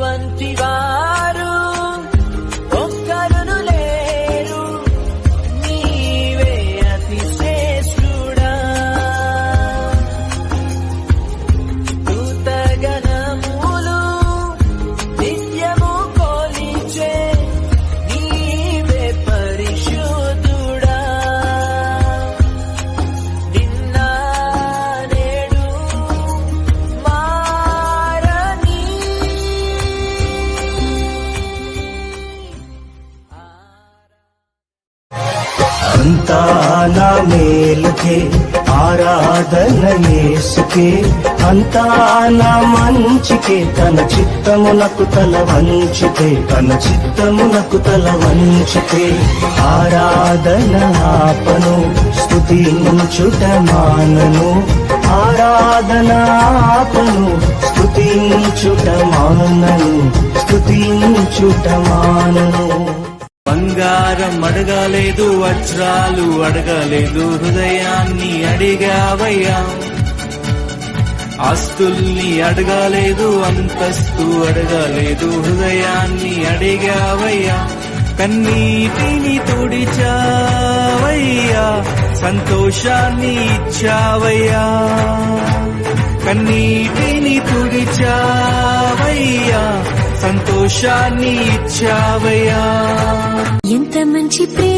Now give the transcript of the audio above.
వంటి వారు ఒక్కరును లేరు, నీవే అతి శ్రేష్ఠుడా. దూతగణములు నిత్యము కొలిచే నీవే పరిశుద్ధుడా. నిన్న నేడు మారని అంతా నా మేలుకే ఆరాధన యేసుకే, అంతా నా మంచికే, తన చిత్తమునకు తల వంచితే, తన చిత్తమునకు తల వంచితే, ఆరాధన ఆపను స్తుతించుట మానను, ఆరాధన ఆపను స్తుతించుట మానను, స్తుతించుట మానను. బంగారం అడగలేదు, వజ్రాలు అడగలేదు, హృదయాన్ని అడిగావయ్యా. ఆస్తుల్ని అడగలేదు, అంతస్తు అడగలేదు, హృదయాన్ని అడిగావయ్యా. కన్నీటిని తుడిచావయ్యా, సంతోషాన్ని ఇచ్చావయ్యా. కన్నీటిని తుడిచావయ్యా, సంతోషాన్ని ఇచ్చావయ్యా. ఎంత మంచి ప్రేమ